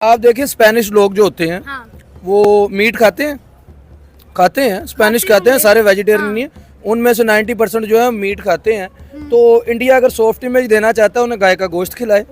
आप देखिए स्पेनिश लोग जो होते हैं हाँ। वो मीट खाते हैं स्पेनिश खाते हैं, सारे वेजिटेरियन नहीं है। उनमें से 90% जो है मीट खाते हैं। तो इंडिया अगर सॉफ्ट इमेज देना चाहता है उन्हें गाय का गोश्त खिलाए।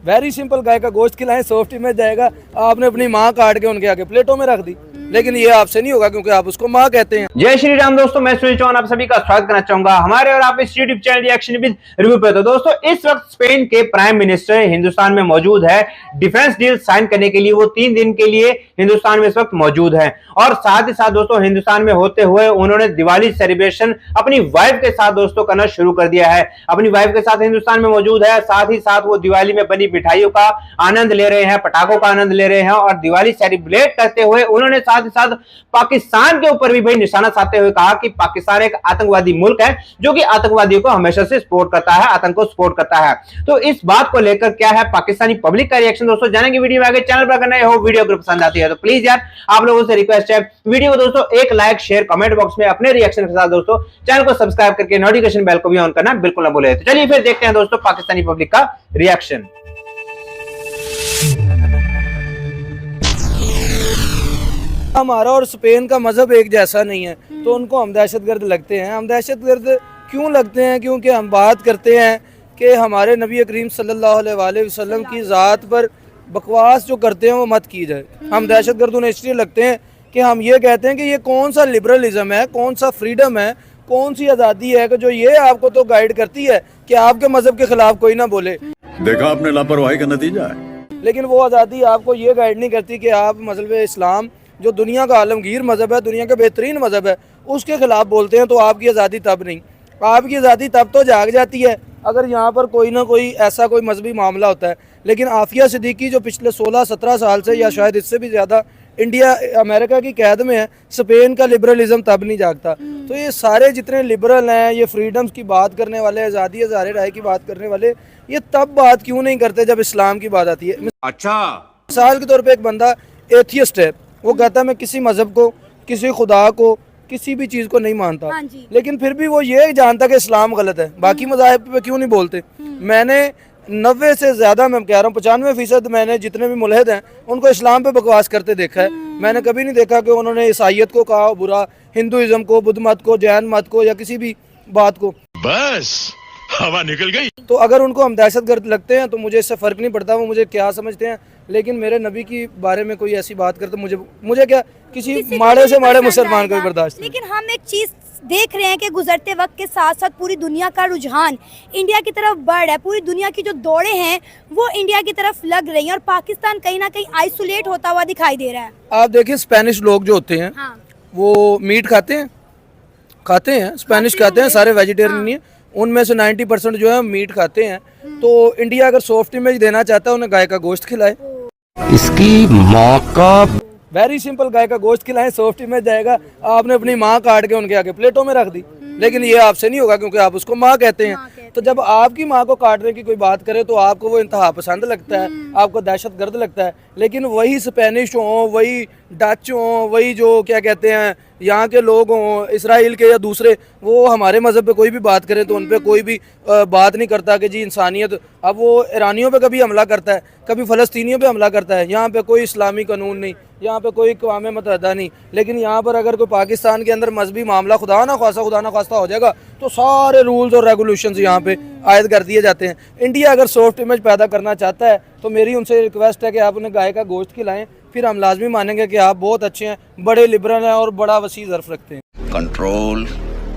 वेरी सिंपल, गाय का गोश्त खिलाएं, सॉफ्ट इमेज जाएगा। आपने अपनी माँ काट के उनके आगे प्लेटों में रख दी, लेकिन ये आपसे नहीं होगा क्योंकि आप उसको माँ कहते हैं। जय श्री राम दोस्तों, मैं सुनील चौहान आप सभी का स्वागत करना चाहूंगा हमारे और आप इस YouTube channel reaction with review पे। तो दोस्तों इस वक्त स्पेन के प्राइम मिनिस्टर हिंदुस्तान में मौजूद है। डिफेंस डील साइन करने के लिए वो 3 दिन के लिए हिंदुस्तान में इस वक्त मौजूद है। और साथ ही साथ दोस्तों हिंदुस्तान में होते हुए उन्होंने दिवाली सेलिब्रेशन अपनी वाइफ के साथ दोस्तों करना शुरू कर दिया है। अपनी वाइफ के साथ हिंदुस्तान में मौजूद है। साथ ही साथ वो दिवाली में बनी मिठाइयों का आनंद ले रहे हैं, पटाखों का आनंद ले रहे हैं और दिवाली सेलिब्रेट करते हुए उन्होंने साथ ही साथ पाकिस्तान के ऊपर भी भाई निशाना साधते हुए कहा कि पाकिस्तान एक आतंकवादी मुल्क है जो कि आतंकवादियों को हमेशा से सपोर्ट करता है, आतंक को सपोर्ट करता है। तो इस बात को लेकर क्या है पाकिस्तानी पब्लिक का रिएक्शन दोस्तों जानेंगे वीडियो में आगे। चैनल पर अगर नए हो, वीडियो अगर पसंद आती है तो प्लीज यार आप लोगों से रिक्वेस्ट है वीडियो को दोस्तों एक लाइक शेयर कमेंट बॉक्स में अपने रिएक्शन के साथ दोस्तों चैनल को सब्सक्राइब करके नोटिफिकेशन बेल को भी ऑन करना बिल्कुल ना भूलें। तो चलिए फिर देखते हैं दोस्तों पाकिस्तानी पब्लिक का रिएक्शन। हमारा और स्पेन का मजहब एक जैसा नहीं है तो उनको हम दहशतगर्द लगते हैं। हम दहशतगर्द क्यों लगते हैं? क्योंकि हम बात करते हैं कि हमारे नबी करीम सल्लल्लाहु अलैहि वसल्लम की ज़ात पर बकवास जो करते हैं वो मत की जाए। हम दहशतगर्द उन्हें इसलिए लगते हैं कि हम ये कहते हैं कि ये कौन सा लिबरलिज्म है, कौन सा फ्रीडम है, कौन सी आज़ादी है कि जो ये आपको तो गाइड करती है कि आपके मजहब के खिलाफ कोई ना बोले। देखा आपने लापरवाही का नतीजा है। लेकिन वो आज़ादी आपको ये गाइड नहीं करती कि आप मजहब इस्लाम जो दुनिया का आलमगीर मजहब है, दुनिया का बेहतरीन मजहब है, उसके खिलाफ बोलते हैं। तो आपकी आज़ादी तब नहीं, आपकी आज़ादी तब तो जाग जाती है अगर यहाँ पर कोई ना कोई ऐसा कोई मजहबी मामला होता है। लेकिन आफिया सिद्दीकी जो पिछले 16-17 साल से या शायद इससे भी ज़्यादा इंडिया अमेरिका की कैद में है, स्पेन का लिबरलिज्म तब नहीं जागता। तो ये सारे जितने लिबरल हैं, ये फ्रीडम्स की बात करने वाले, आज़ादी हज़ारे राय की बात करने वाले, ये तब बात क्यों नहीं करते जब इस्लाम की बात आती है। अच्छा, मिसाल के तौर पर एक बंदा एथियस्ट है, वो कहता है मैं किसी मजहब को, किसी खुदा को, किसी भी चीज़ को नहीं मानता। हाँ, लेकिन फिर भी वो ये जानता कि इस्लाम गलत है। बाकी मज़ाहिब पे क्यों नहीं बोलते? मैंने 90 से ज़्यादा, मैं कह रहा हूँ 95% मैंने जितने भी मुल्हिद हैं उनको इस्लाम पे बकवास करते देखा है। मैंने कभी नहीं देखा कि उन्होंने ईसाइयत को कहा बुरा, हिंदुइज्म को, बुद्ध मत को, जैन मत को या किसी भी बात को। बस हवा निकल गई। तो अगर उनको हम दहशतगर्द लगते हैं तो मुझे इससे फ़र्क नहीं पड़ता वो मुझे क्या समझते हैं। लेकिन मेरे नबी की बारे में कोई ऐसी बात करते मुझे क्या, किसी माड़े से माड़े मुसलमान को भी बर्दाश्त नहीं। लेकिन हम एक चीज़ देख रहे हैं कि गुजरते वक्त के साथ साथ पूरी दुनिया का रुझान इंडिया की तरफ बढ़ रहा है। पूरी दुनिया की जो दौड़ें हैं वो इंडिया की तरफ लग रही हैं और पाकिस्तान कहीं ना कहीं आइसोलेट होता हुआ दिखाई दे रहा है। आप देखिए स्पेनिश लोग जो होते हैं वो मीट खाते हैं स्पेनिश खाते हैं, सारे वेजिटेरियन नहीं है। उनमें से 90% जो है मीट खाते हैं। तो इंडिया अगर सॉफ्ट इमेज देना चाहता है उन्हें गाय का गोश्त खिलाए। इसकी माँ का वेरी सिंपल, गाय का गोश्त खिलाएं, सॉफ्ट इमेज जाएगा। आपने अपनी माँ काट के उनके आगे प्लेटों में रख दी, लेकिन ये आपसे नहीं होगा क्योंकि आप उसको माँ कहते हैं। तो जब आपकी माँ को काटने की कोई बात करे तो आपको वो इंतहा पसंद लगता है, आपको दहशतगर्द लगता है। लेकिन वही स्पेनिश हों, वही डच हों, वही जो क्या कहते हैं यहाँ के लोग हों, इसराइल के या दूसरे, वो हमारे मज़हब पे कोई भी बात करे तो उन पर कोई भी बात नहीं करता कि जी इंसानियत। अब वो ईरानियों पे कभी हमला करता है, कभी फ़लस्तीनियों पे हमला करता है। यहाँ पे कोई इस्लामी कानून नहीं, यहाँ पे कोई अक़वाम मुत्तहिदा नहीं। लेकिन यहाँ पर अगर कोई पाकिस्तान के अंदर मजहबी मामला खुदा ना खास्ता हो जाएगा तो सारे रूल्स और रेगुलेशंस यहाँ पे आयद कर दिए जाते हैं। इंडिया अगर सॉफ्ट इमेज पैदा करना चाहता है तो मेरी उनसे रिक्वेस्ट है कि आप उन्हें गाय का गोश्त खिलाएं, फिर हम लाजमी मानेंगे कि आप बहुत अच्छे हैं, बड़े लिबरल हैं और बड़ा वसी ज़र्फ रखते हैं। कंट्रोल।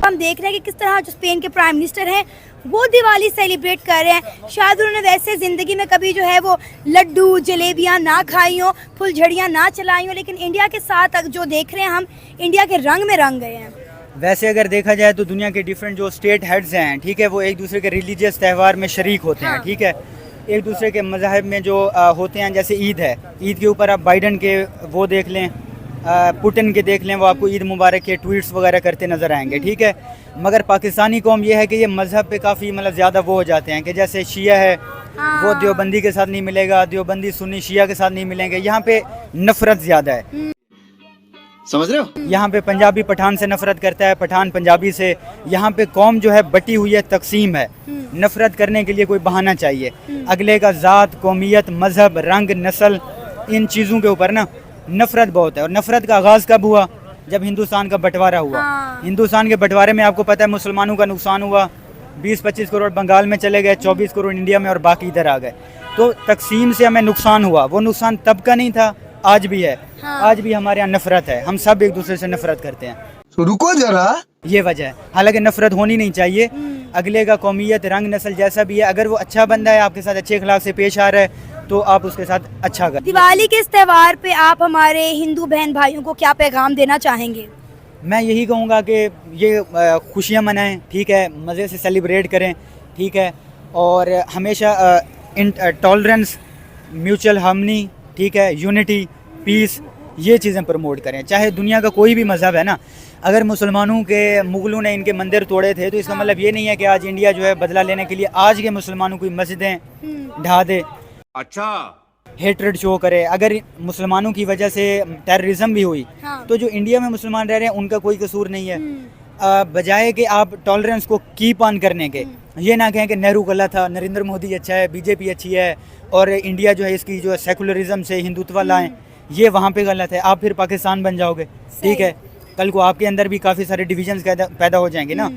हम देख रहे हैं कि किस तरह जो स्पेन के प्राइम मिनिस्टर हैं वो दिवाली सेलिब्रेट कर रहे हैं। शायद उन्होंने वैसे ज़िंदगी में कभी जो है वो लड्डू जलेबियाँ ना खाई हो, फुलझड़ियाँ ना चलाई हो, लेकिन इंडिया के साथ जो देख रहे हैं हम, इंडिया के रंग में रंग गए हैं। वैसे अगर देखा जाए तो दुनिया के डिफरेंट जो स्टेट हेड्स हैं, ठीक है, वो एक दूसरे के रिलीजियस त्यौहार में शरीक होते हैं, ठीक है, एक दूसरे के मज़ाहिब में जो होते हैं। जैसे ईद है, ईद के ऊपर आप बाइडन के वो देख लें, पुतिन के देख लें, वो आपको ईद मुबारक के ट्वीट्स वगैरह करते नज़र आएंगे, ठीक है। मगर पाकिस्तानी कौम ये है कि ये मज़हब पे काफ़ी मतलब ज़्यादा वो हो जाते हैं कि जैसे शिया है वो देवबंदी के साथ नहीं मिलेगा, देवबंदी सुन्नी शिया के साथ नहीं मिलेंगे। यहाँ पे नफ़रत ज़्यादा है, समझ रहे हो? यहाँ पे पंजाबी पठान से नफरत करता है, पठान पंजाबी से। यहाँ पे कौम जो है बटी हुई है, तकसीम है। नफरत करने के लिए कोई बहाना चाहिए। अगले का ज़ात, कौमियत, मजहब, रंग, नस्ल इन चीज़ों के ऊपर ना नफरत बहुत है। और नफरत का आगाज़ कब हुआ? जब हिंदुस्तान का बंटवारा हुआ। हाँ। हिंदुस्तान के बंटवारे में आपको पता है मुसलमानों का नुकसान हुआ, 20-25 करोड़ बंगाल में चले गए, 24 करोड़ इंडिया में और बाकी इधर आ गए। तो तकसीम से हमें नुकसान हुआ, वो नुकसान तब का नहीं था, आज भी है। हाँ। आज भी हमारे यहाँ नफरत है, हम सब एक दूसरे से नफरत करते हैं। तो रुको जरा, ये वजह है। हालांकि नफरत होनी नहीं चाहिए। अगले का कौमियत, रंग, नस्ल जैसा भी है, अगर वो अच्छा बंदा है, आपके साथ अच्छे अखलाक से पेश आ रहा है, तो आप उसके साथ अच्छा करें। दिवाली के इस त्यौहार पे आप हमारे हिंदू बहन भाइयों को क्या पैगाम देना चाहेंगे? मैं यही कहूँगा कि ये खुशियाँ मनाएं, ठीक है, मज़े से सेलिब्रेट करें, ठीक है, और हमेशा टॉलरेंस, म्यूचुअल हार्मनी, ठीक है, यूनिटी, पीस, ये चीज़ें प्रमोट करें। चाहे दुनिया का कोई भी मज़हब है ना, अगर मुसलमानों के मुगलों ने इनके मंदिर तोड़े थे तो इसका मतलब ये नहीं है कि आज इंडिया जो है बदला लेने के लिए आज के मुसलमानों की मस्जिदें ढा दे, अच्छा हेट्रेड शो करे। अगर मुसलमानों की वजह से टेररिज्म भी हुई, हाँ। तो जो इंडिया में मुसलमान रह रहे हैं उनका कोई कसूर नहीं है। बजाय कि आप टॉलरेंस को कीप ऑन करने के ये ना कहें कि नेहरू गलत था, नरेंद्र मोदी अच्छा है, बीजेपी अच्छी है और इंडिया जो है इसकी जो सेकुलरिज्म से हिंदुत्व लाएं, ये वहाँ पे गलत है, आप फिर पाकिस्तान बन जाओगे, ठीक है। कल को आपके अंदर भी काफ़ी सारे डिविजन्स पैदा हो जाएंगे ना,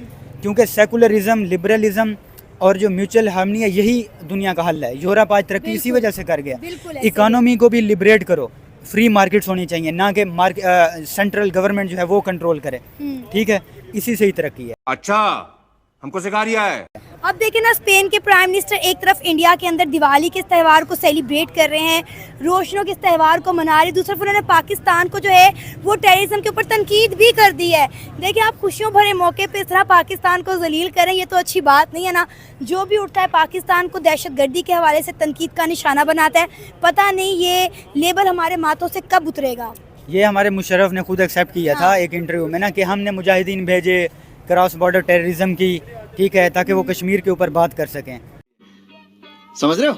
क्योंकि सेकुलरिज्म, लिबरलिज्म और जो म्यूचुअल हार्मनी है, यही दुनिया का हल है। यूरोप आज तरक्की इसी वजह से कर गया। बिल्कुल ऐसे ही। इकोनॉमी को भी लिबरेट करो, फ्री मार्केट्स होनी चाहिए, ना कि सेंट्रल गवर्नमेंट जो है वो कंट्रोल करे, ठीक है, इसी से ही तरक्की है। अच्छा हमको सिखा रिया है। अब देखिए ना, स्पेन के प्राइम मिनिस्टर एक तरफ इंडिया के अंदर दिवाली के इस त्यौहार को सेलिब्रेट कर रहे हैं, रोशनों के इस त्यौहार को मना रहे, दूसरी तरफ उन्होंने पाकिस्तान को जो है वो टेररिज्म के ऊपर तनकीद भी कर दी है। देखिए, आप खुशियों भरे मौके पे इस तरह पाकिस्तान को जलील करें, ये तो अच्छी बात नहीं है ना। जो भी उठता है पाकिस्तान को दहशतगर्दी के हवाले से तनकीद का निशाना बनाता है। पता नहीं ये लेबल हमारे माथों से कब उतरेगा। ये हमारे मुशर्रफ ने खुद एक्सेप्ट किया था एक इंटरव्यू में ना, कि हमने मुजाहिदीन भेजे क्रॉस बॉर्डर टेररिज्म की, ठीक है, ताकि वो कश्मीर के ऊपर बात कर सकें। समझ रहे हो?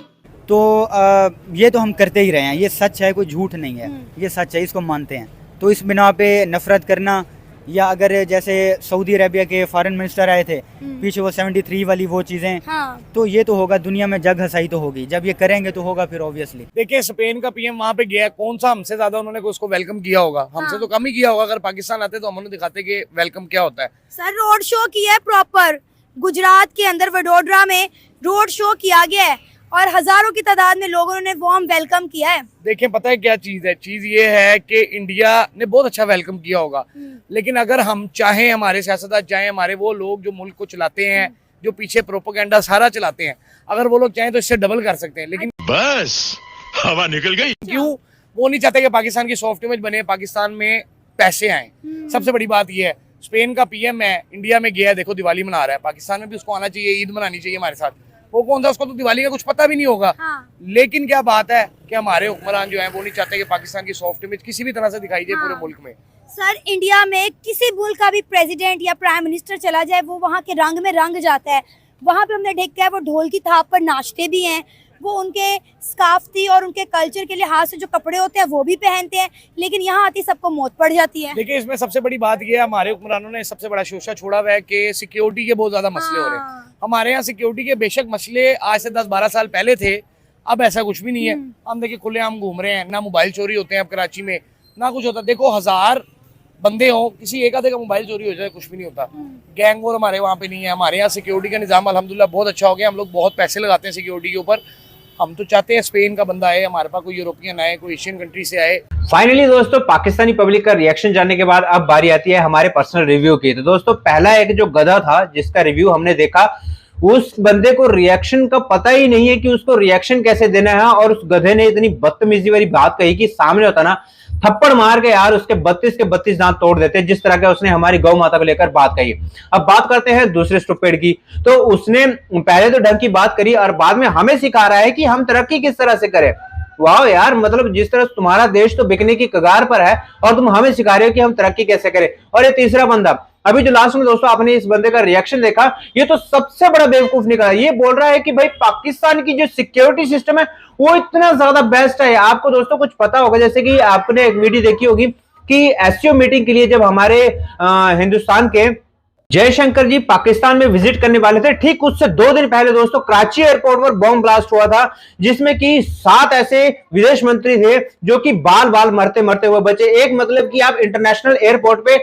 तो ये तो हम करते ही रहे हैं, ये सच है, कोई झूठ नहीं है, ये सच है, इसको मानते हैं। तो इस बिना पे नफरत करना, या अगर जैसे सऊदी अरेबिया के फॉरेन मिनिस्टर आए थे पीछे, वो 73 वाली वो चीज़ें, हाँ। तो ये तो होगा, दुनिया में जग हसाई तो होगी, जब ये करेंगे तो होगा फिर ऑब्वियसली। देखिए, स्पेन का पीएम वहां पे गया है, कौन सा हमसे ज्यादा उन्होंने उसको वेलकम किया होगा? हमसे तो कम ही किया होगा। अगर पाकिस्तान आते तो हम उन्हें दिखाते कि वेलकम क्या होता है। सर, रोड शो किया है प्रॉपर, गुजरात के अंदर वडोदरा में रोड शो किया गया है और हजारों की तादाद में लोगों ने वार्म वेलकम किया है। देखिए, पता है क्या चीज है? चीज ये है कि इंडिया ने बहुत अच्छा वेलकम किया होगा, लेकिन अगर हम चाहें, हमारे सियासतदान चाहें, हमारे वो लोग जो मुल्क को चलाते हैं, जो पीछे प्रोपेगेंडा सारा चलाते हैं, अगर वो लोग चाहें तो इससे डबल कर सकते हैं। लेकिन बस हवा निकल गई। क्यों वो नहीं चाहते कि पाकिस्तान की सॉफ्ट इमेज बने, पाकिस्तान में पैसे आए? सबसे बड़ी बात ये है, स्पेन का पीएम है, इंडिया में गया है, देखो दिवाली मना रहा है, पाकिस्तान में भी उसको आना चाहिए, ईद मनानी चाहिए हमारे साथ। वो कौन सा, उसको तो दिवाली का कुछ पता भी नहीं होगा। हाँ। लेकिन क्या बात है कि हमारे हुक्मरान जो हैं वो नहीं चाहते कि पाकिस्तान की सॉफ्ट इमेज किसी भी तरह से दिखाई जाए पूरे मुल्क में। सर, इंडिया में किसी मुल्क का भी प्रेसिडेंट या प्राइम मिनिस्टर चला जाए, वो वहाँ के रंग में रंग जाता है। वहाँ पे हमने देखा है वो ढोल की थाप पर नाचते भी हैं, वो उनके सकाफती और उनके कल्चर के लिहाज से जो कपड़े होते हैं वो भी पहनते हैं, लेकिन यहाँ आती सबको मौत पड़ जाती है। देखिए, इसमें सबसे बड़ी बात यह है, हमारे हुक्मरानों ने सबसे बड़ा शोशा छोड़ा हुआ है कि सिक्योरिटी के बहुत ज्यादा मसले हो रहे हैं। हमारे यहाँ सिक्योरिटी के बेशक मसले आज से 10-12 साल पहले थे, अब ऐसा कुछ भी नहीं है। हम देखिए खुलेआम घूम रहे हैं, ना मोबाइल चोरी होते हैं अब कराची में, ना कुछ होता। देखो, 1000 बंदे हो, किसी एक आधे का मोबाइल चोरी हो जाए, कुछ भी नहीं होता। गैंग वॉर हमारे वहाँ पे नहीं है। हमारे यहाँ सिक्योरिटी का निजाम अल्हम्दुलिल्लाह बहुत अच्छा हो गया। हम लोग बहुत पैसे लगाते हैं सिक्योरिटी के ऊपर। हम तो चाहते हैं स्पेन का बंदा आए हमारे पास, कोई यूरोपियन आए, कोई एशियन कंट्री से आए। फाइनली दोस्तों, पाकिस्तानी पब्लिक का रिएक्शन जानने के बाद अब बारी आती है हमारे पर्सनल रिव्यू की। तो दोस्तों, पहला एक जो गधा था जिसका रिव्यू हमने देखा, उस बंदे को रिएक्शन का पता ही नहीं है कि उसको रिएक्शन कैसे देना है, और उस गधे ने इतनी बदतमीजी वाली बात कही कि सामने होता ना थप्पड़ मार के यार उसके 32 के 32 दांत तोड़ देते, जिस तरह के उसने हमारी गौ माता को लेकर बात कही। अब बात करते हैं दूसरे स्टूपिड की। तो उसने पहले तो ढंग की बात करी और बाद में हमें सिखा रहा है कि हम तरक्की किस तरह से करें। वाह यार, मतलब जिस तरह तुम्हारा देश तो बिकने की कगार पर है और तुम हमें सिखा रहे हो कि हम तरक्की कैसे करें। और ये तीसरा बंदा, अभी जो लास्ट में दोस्तों आपने इस बंदे का रिएक्शन देखा, ये तो सबसे बड़ा बेवकूफ निकला। ये बोल रहा है कि भाई पाकिस्तान की जो सिक्योरिटी सिस्टम है वो इतना ज्यादा बेस्ट है। आपको दोस्तों कुछ पता होगा, जैसे कि आपने एक वीडियो देखी होगी कि एससीओ मीटिंग के लिए जब हमारे हिंदुस्तान के जयशंकर जी पाकिस्तान में विजिट करने वाले थे। ठीक उससे 2 दिन पहले दोस्तों कराची एयरपोर्ट पर बॉम्ब ब्लास्ट हुआ था, जिसमें कि 7 ऐसे विदेश मंत्री थे जो कि बाल बाल मरते मरते हुए बचे। एक मतलब कि आप इंटरनेशनल एयरपोर्ट पे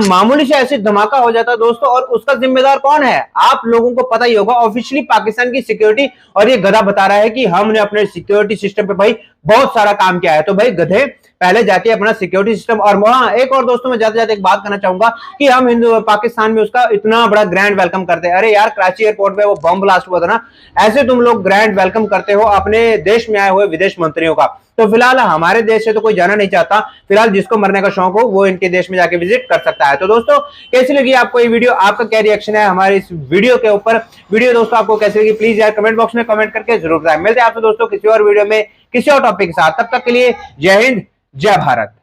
मामूली से ऐसे धमाका हो जाता दोस्तों, और उसका जिम्मेदार कौन है आप लोगों को पता ही होगा। ऑफिशियली पाकिस्तान की सिक्योरिटी, और ये गधा बता रहा है कि हमने अपने सिक्योरिटी सिस्टम पे भाई बहुत सारा काम किया है। तो भाई गधे पहले जाके अपना सिक्योरिटी सिस्टम। और वहां एक और दोस्तों मैं जाते जाते एक बात करना चाहूंगा कि हम हिंदू पाकिस्तान में उसका इतना बड़ा ग्रैंड वेलकम करते हैं। अरे यार कराची एयरपोर्ट पे वो बम ब्लास्ट हुआ था ना, ऐसे तुम लोग ग्रैंड वेलकम करते हो अपने देश में आए हुए विदेश मंत्रियों का। तो फिलहाल हमारे देश से तो कोई जाना नहीं चाहता, फिलहाल जिसको मरने का शौक हो वो इनके देश में जाके विजिट कर सकता है। तो दोस्तों कैसी लगी आपको ये वीडियो, आपका क्या रिएक्शन है हमारे इस वीडियो के ऊपर। वीडियो दोस्तों आपको कैसी लगी प्लीज यार कमेंट बॉक्स में कमेंट करके जरूर बताएं। मिलते हैं आपसे दोस्तों किसी और वीडियो में किसी और टॉपिक के साथ, तब तक के लिए जय हिंद जय भारत।